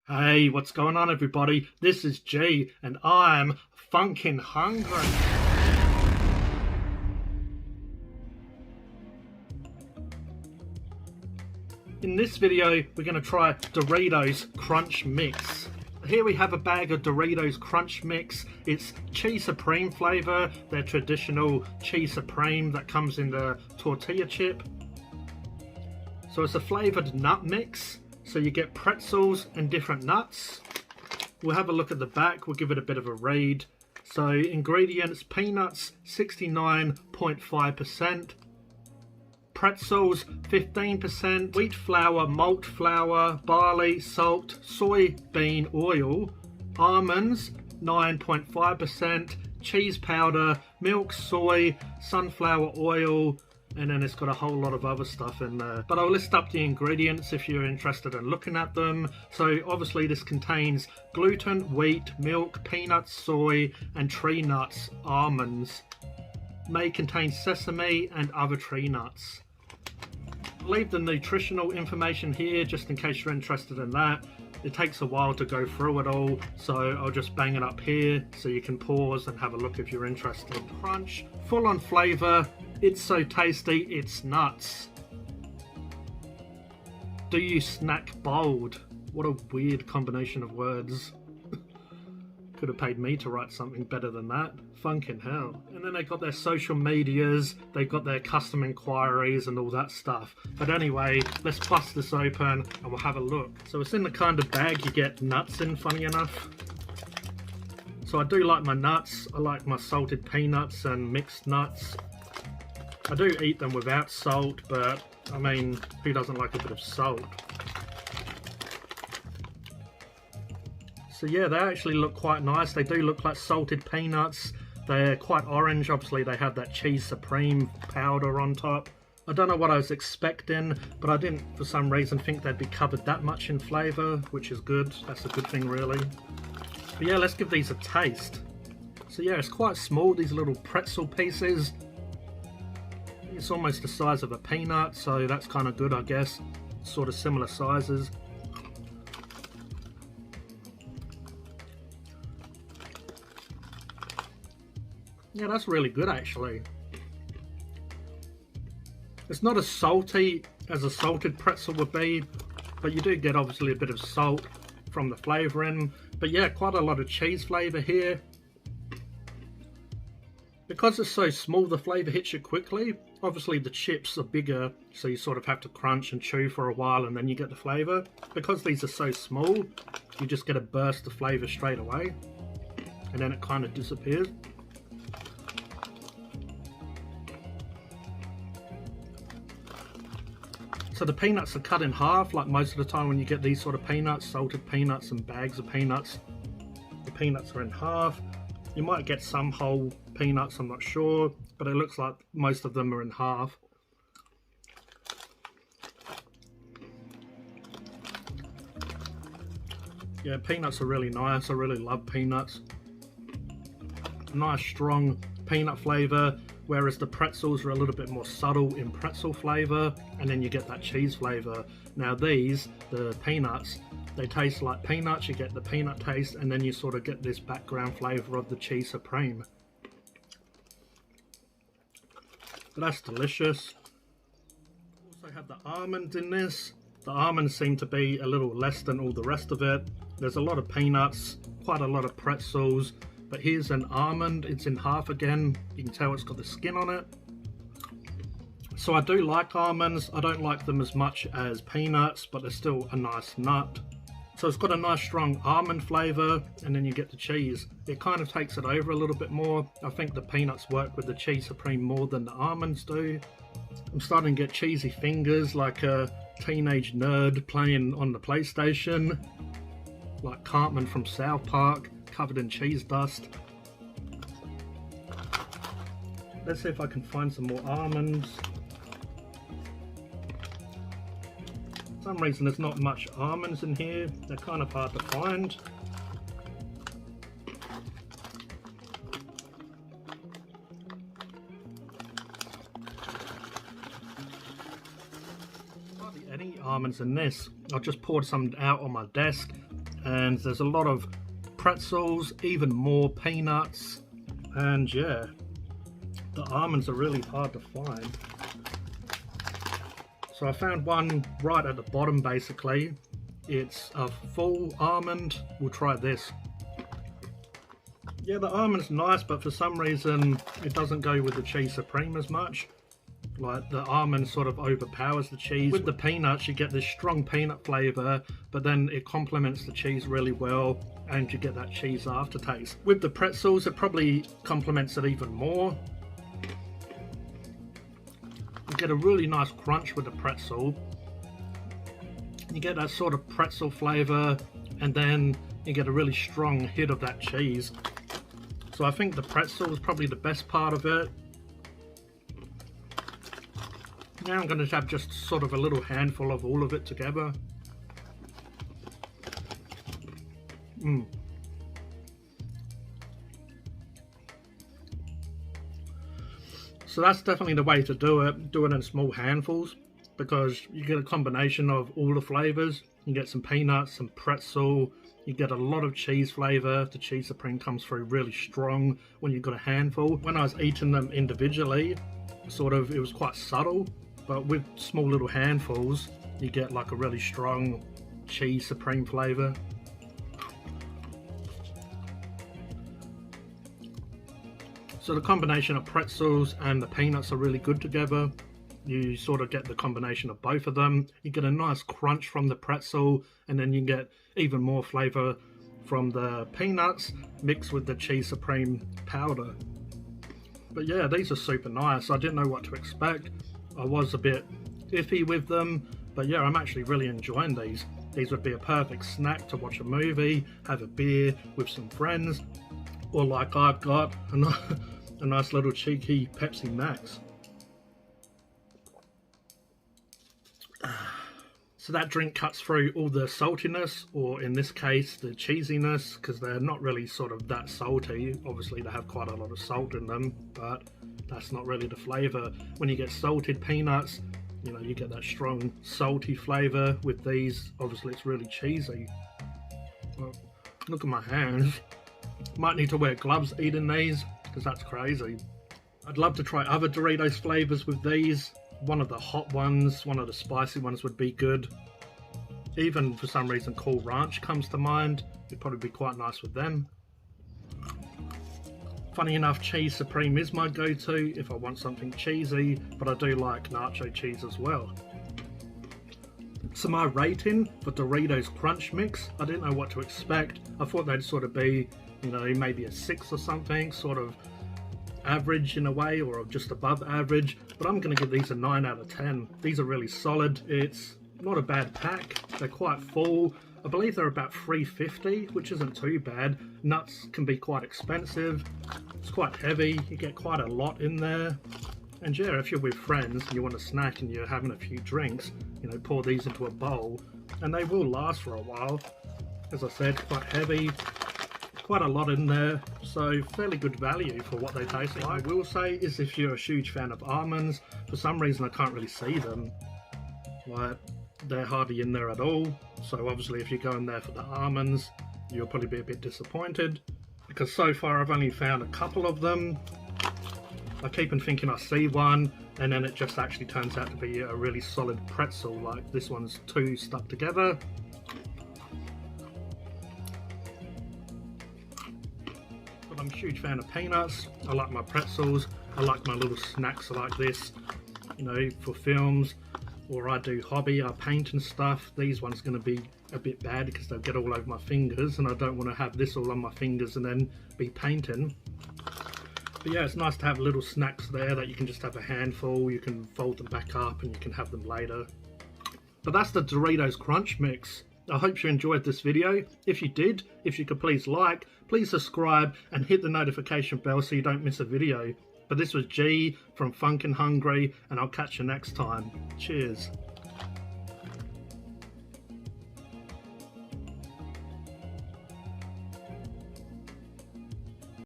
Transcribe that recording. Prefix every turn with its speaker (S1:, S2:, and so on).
S1: Hey, what's going on everybody? This is G and I'm funkin' hungry. In this video, we're going to try Doritos Crunch Mix. Here we have a bag of Doritos Crunch Mix. It's cheese supreme flavour, their traditional cheese supreme that comes in the tortilla chip. So it's a flavoured nut mix. So you get pretzels and different nuts. We'll have a look at the back, we'll give it a bit of a read. So ingredients: peanuts 69.5%, pretzels 15%, wheat flour, malt flour, barley, salt, soybean oil, almonds 9.5%, cheese powder, milk, soy, sunflower oil, and then it's got a whole lot of other stuff in there. But I'll list up the ingredients if you're interested in looking at them. So obviously this contains gluten, wheat, milk, peanuts, soy, and tree nuts, almonds. May contain sesame and other tree nuts. I'll leave the nutritional information here just in case you're interested in that. It takes a while to go through it all, so I'll just bang it up here so you can pause and have a look if you're interested. Crunch, full on flavour, it's so tasty, it's nuts. Do you snack bold? What a weird combination of words. Could have paid me to write something better than that. Funkin' hell. And then they got their social medias, they've got their custom inquiries and all that stuff. But anyway, let's bust this open and we'll have a look. So it's in the kind of bag you get nuts in, funny enough. So I do like my nuts. I like my salted peanuts and mixed nuts. I do eat them without salt, but I mean, who doesn't like a bit of salt? So yeah, they actually look quite nice. They do look like salted peanuts. They're quite orange. Obviously they have that cheese supreme powder on top. I don't know what I was expecting, but I didn't for some reason think they'd be covered that much in flavour, which is good. That's a good thing really. But yeah, let's give these a taste. So yeah, it's quite small, these little pretzel pieces. It's almost the size of a peanut, so that's kind of good, I guess. Sort of similar sizes. Yeah, that's really good actually. It's not as salty as a salted pretzel would be, but you do get obviously a bit of salt from the flavouring. But yeah, quite a lot of cheese flavour here. Because it's so small, the flavour hits you quickly. Obviously the chips are bigger, so you sort of have to crunch and chew for a while and then you get the flavour. Because these are so small, you just get a burst of flavour straight away. And then it kind of disappears. So the peanuts are cut in half, like most of the time when you get these sort of peanuts, salted peanuts and bags of peanuts. The peanuts are in half. You might get some whole peanuts, I'm not sure, but it looks like most of them are in half. Yeah, peanuts are really nice. I really love peanuts. Nice strong peanut flavour, whereas the pretzels are a little bit more subtle in pretzel flavour, and then you get that cheese flavour. Now these, the peanuts, they taste like peanuts, you get the peanut taste, and then you sort of get this background flavour of the cheese supreme. But that's delicious. Also have the almonds in this. The almonds seem to be a little less than all the rest of it. There's a lot of peanuts, quite a lot of pretzels, but here's an almond, it's in half again. You can tell it's got the skin on it. So I do like almonds. I don't like them as much as peanuts, but they're still a nice nut. So it's got a nice strong almond flavour, and then you get the cheese. It kind of takes it over a little bit more. I think the peanuts work with the cheese supreme more than the almonds do. I'm starting to get cheesy fingers like a teenage nerd playing on the PlayStation. Like Cartman from South Park, covered in cheese dust. Let's see if I can find some more almonds. For some reason there's not much almonds in here. They're kind of hard to find. Hardly any almonds in this. I just poured some out on my desk and there's a lot of pretzels, even more peanuts, and yeah, the almonds are really hard to find. So I found one right at the bottom basically. It's a full almond. We'll try this. Yeah, the almond's nice, but for some reason it doesn't go with the cheese supreme as much. Like, the almond sort of overpowers the cheese. With the peanuts you get this strong peanut flavour, but then it complements the cheese really well and you get that cheese aftertaste. With the pretzels it probably complements it even more. You get a really nice crunch with the pretzel. You get that sort of pretzel flavour, and then you get a really strong hit of that cheese. So I think the pretzel is probably the best part of it. Now I'm going to have just sort of a little handful of all of it together. So that's definitely the way to do it in small handfuls, because you get a combination of all the flavours. You get some peanuts, some pretzel, you get a lot of cheese flavour. The cheese supreme comes through really strong when you've got a handful. When I was eating them individually, it was quite subtle, but with small little handfuls you get like a really strong cheese supreme flavour. So the combination of pretzels and the peanuts are really good together. You sort of get the combination of both of them. You get a nice crunch from the pretzel, and then you get even more flavour from the peanuts mixed with the cheese supreme powder. But yeah, these are super nice. I didn't know what to expect. I was a bit iffy with them, but yeah, I'm actually really enjoying these. These would be a perfect snack to watch a movie, have a beer with some friends, or like I've got a nice little cheeky Pepsi Max. So that drink cuts through all the saltiness, or in this case the cheesiness, because they're not really sort of that salty. Obviously they have quite a lot of salt in them, but that's not really the flavour. When you get salted peanuts, you know, you get that strong salty flavour. With these, obviously it's really cheesy. Well, look at my hands. Might need to wear gloves eating these, because that's crazy. I'd love to try other Doritos flavours with these. One of the hot ones, one of the spicy ones would be good. Even for some reason Cool Ranch comes to mind. It'd probably be quite nice with them. Funny enough, cheese supreme is my go-to if I want something cheesy, but I do like nacho cheese as well. So my rating for Doritos Crunch Mix, I didn't know what to expect. I thought they'd sort of be, you know, maybe a 6 or something, sort of average in a way, or just above average, but I'm going to give these a 9 out of 10. These are really solid. It's not a bad pack. They're quite full. I believe they're about $3.50, which isn't too bad. Nuts can be quite expensive. It's quite heavy. You get quite a lot in there. And yeah, if you're with friends and you want a snack and you're having a few drinks, you know, pour these into a bowl and they will last for a while. As I said, quite heavy. Quite a lot in there, so fairly good value for what they taste like. I will say is, if you're a huge fan of almonds, for some reason I can't really see them. Like, they're hardly in there at all. So obviously if you go in there for the almonds, you'll probably be a bit disappointed, because so far I've only found a couple of them. I keep on thinking I see one, and then it just actually turns out to be a really solid pretzel. Like, this one's 2 stuck together. I'm a huge fan of peanuts. I like my pretzels. I like my little snacks like this, you know, for films, or I do hobby, I paint and stuff. These ones are going to be a bit bad because they'll get all over my fingers, and I don't want to have this all on my fingers and then be painting. But yeah, it's nice to have little snacks there that you can just have a handful. You can fold them back up and you can have them later. But that's the Doritos Crunch Mix. I hope you enjoyed this video. If you did, if you could please like, please subscribe and hit the notification bell so you don't miss a video. But this was G from Phunken Hungry, and I'll catch you next time. Cheers.